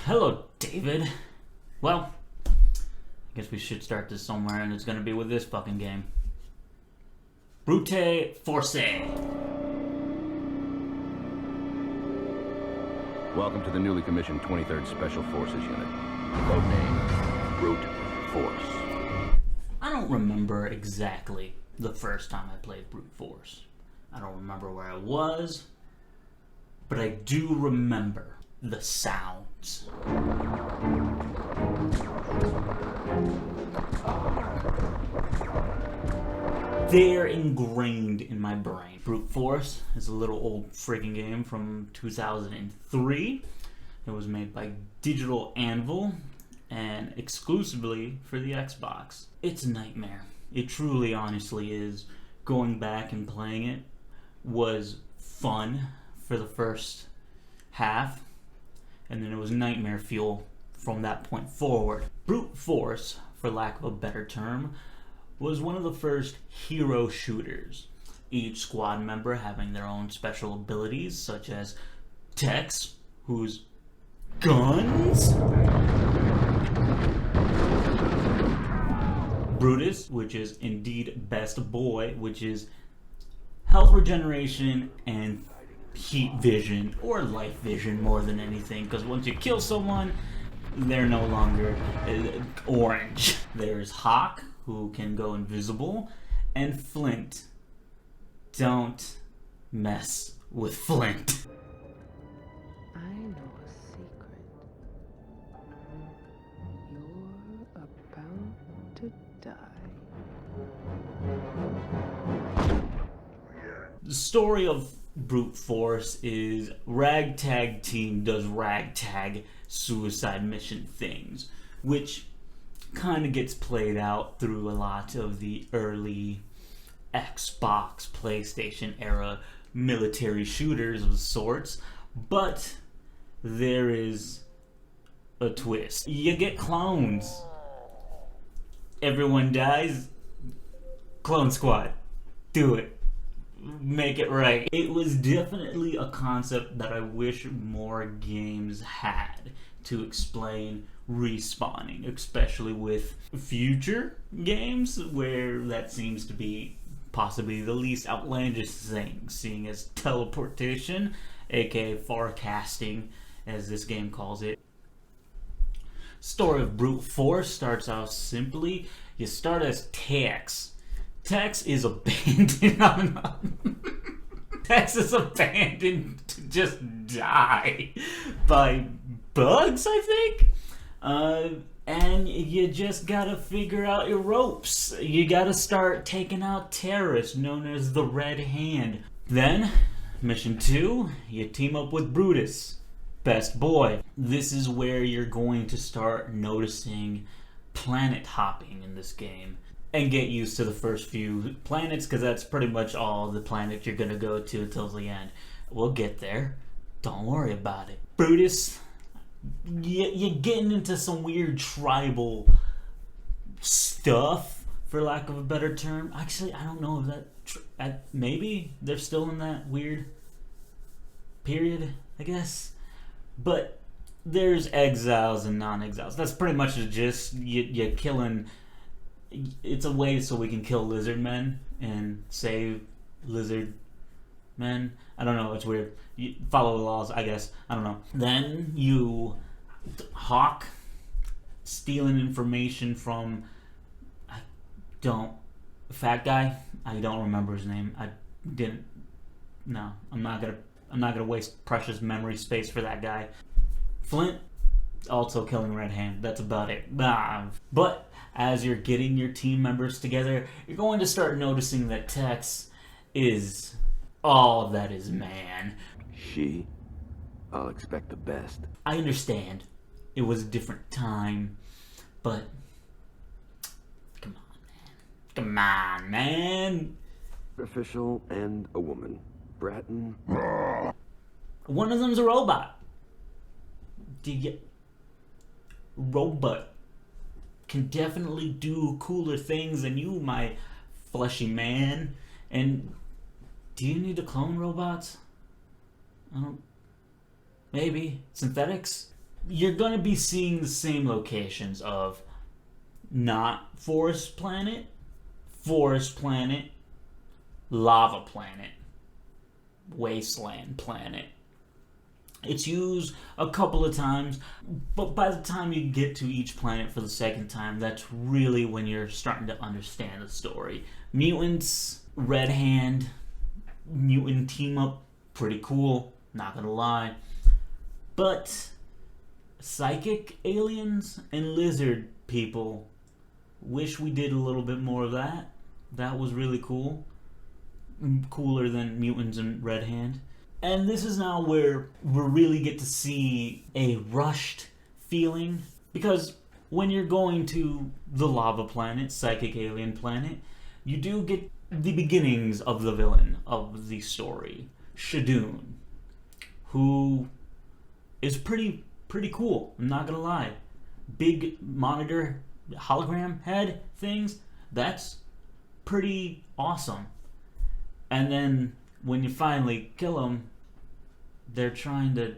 Hello, David. Well, I guess we should start this somewhere, and it's gonna be with this fucking game. Brutus Force. Welcome to the newly commissioned 23rd Special Forces Unit. Code name, Brutus Force. I don't remember exactly the first time I played Brute Force. I don't remember where I was, but I do remember the sounds. They're ingrained in my brain. Brute Force is a little old friggin' game from 2003. It was made by Digital Anvil and exclusively for the Xbox. It's a nightmare. It truly, honestly is. Going back and playing it was fun for the first half, and then it was nightmare fuel from that point forward. Brute Force, for lack of a better term, was one of the first hero shooters. Each squad member having their own special abilities, such as Tex, who's guns, Brutus, which is indeed best boy, which is health regeneration and heat vision, or light vision more than anything, because once you kill someone, they're no longer orange. There's Hawk, who can go invisible, and Flint. Don't mess with Flint. I know a secret. You're about to die. The story of Brute Force is ragtag team does ragtag suicide mission things, which kind of gets played out through a lot of the early Xbox, PlayStation era military shooters of sorts, but there is a twist. You get clones. Everyone dies. Clone Squad. Do it. Make it right. It was definitely a concept that I wish more games had to explain respawning, especially with future games where that seems to be possibly the least outlandish thing, seeing as teleportation, aka forecasting, as this game calls it. Story of Brute Force starts out simply. You start as Tex. Tex is abandoned. Tex is abandoned to just die by bugs, I think. And you just gotta figure out your ropes. You gotta start taking out terrorists known as the Red Hand. Then, mission 2, you team up with Brutus, best boy. This is where you're going to start noticing planet hopping in this game and get used to the first few planets, because that's pretty much all the planet you're gonna go to until the end. We'll get there. Don't worry about it. Brutus, you're getting into some weird tribal stuff, for lack of a better term. Actually, I don't know if that... maybe they're still in that weird period, I guess. But there's exiles and non-exiles. That's pretty much the gist. You're killing... It's a way so we can kill lizard men and save lizard men. I don't know, it's weird. You follow the laws, I guess. I don't know. Then you Hawk stealing information from fat guy. I don't remember his name. I'm not gonna waste precious memory space for that guy. Flint also killing Red Hand. That's about it. But as you're getting your team members together, you're going to start noticing that Tex is all that is man. I'll expect the best. I understand. It was a different time, but come on, man. Official and a woman. Bratton. One of them's a robot. Robot can definitely do cooler things than you, my fleshy man. And do you need to clone robots? I don't... Maybe. Synthetics? you're going to be seeing the same locations of not forest planet, lava planet, wasteland planet. It's used a couple of times, but by the time you get to each planet for the second time, that's really when you're starting to understand the story. Mutants, Red Hand, mutant team up, pretty cool, not gonna lie. But psychic aliens and lizard people, wish we did a little bit more of that. That was really cool. Cooler than mutants and Red Hand. And this is now where we really get to see a rushed feeling. Because when you're going to the lava planet, psychic alien planet, you do get the beginnings of the villain of the story, Shadoon, who is pretty cool, I'm not gonna lie. Big monitor, hologram head things, that's pretty awesome. And then when you finally kill him, they're trying to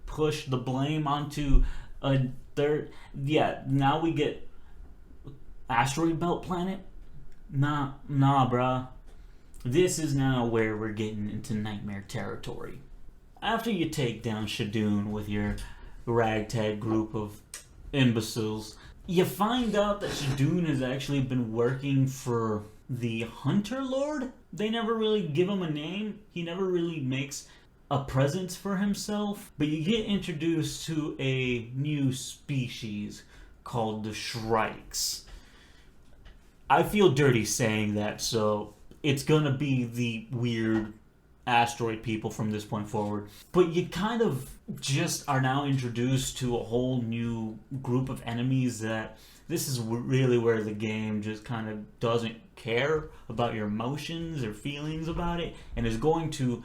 push the blame onto a third. Yeah, now we get asteroid belt planet. Nah, bruh. This is now where we're getting into nightmare territory. After you take down Shadoon with your ragtag group of imbeciles, you find out that Shadoon has actually been working for the Hunter Lord. They never really give him a name. He never really makes a presence for himself. But you get introduced to a new species called the Shrikes. I feel dirty saying that, so it's gonna be the weird asteroid people from this point forward. But you kind of just are now introduced to a whole new group of enemies that this is really where the game just kind of doesn't care about your emotions or feelings about it and is going to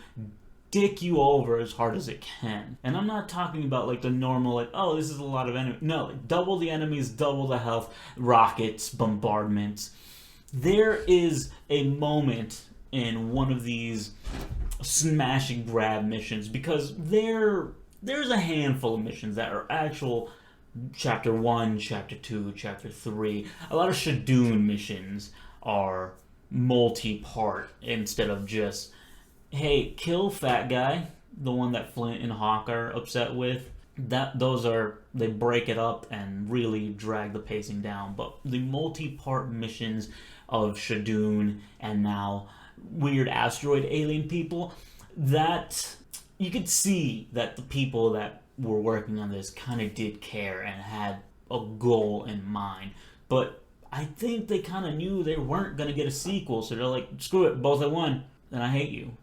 dick you over as hard as it can. And I'm not talking about like the normal, like, oh, this is a lot of enemies. No, like, double the enemies, double the health, rockets, bombardments. There is a moment in one of these smash and grab missions, because there's a handful of missions that are actual Chapter 1, Chapter 2, Chapter 3. A lot of Shadoon missions are multi-part instead of just, hey, kill fat guy, the one that Flint and Hawk are upset with. They break it up and really drag the pacing down. But the multi-part missions of Shadoon and now weird asteroid alien people, that you could see that the people that were working on this kind of did care and had a goal in mind. But I think they kind of knew they weren't going to get a sequel, so they're like, screw it, both at one. And I hate you.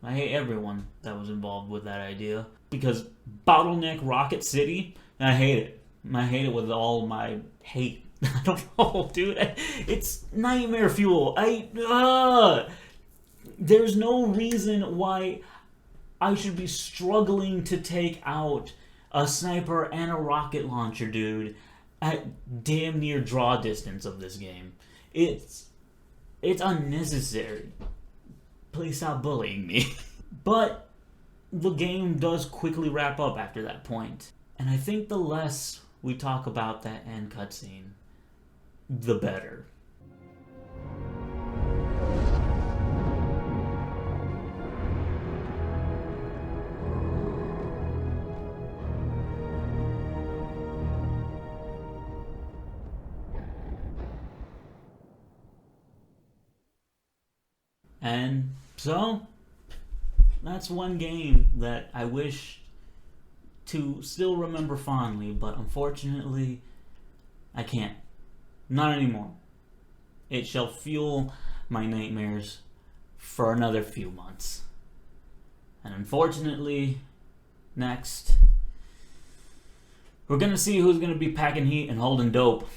I hate everyone that was involved with that idea. Because Bottleneck Rocket City, I hate it. I hate it with all my hate. I don't know, dude. It's nightmare fuel. There's no reason why I should be struggling to take out a sniper and a rocket launcher, dude, at damn near draw distance of this game. It's unnecessary. Please stop bullying me. But the game does quickly wrap up after that point. And I think the less we talk about that end cutscene, the better. And so, that's one game that I wish to still remember fondly, but unfortunately, I can't. Not anymore. It shall fuel my nightmares for another few months. And unfortunately, next, we're gonna see who's gonna be packing heat and holding dope.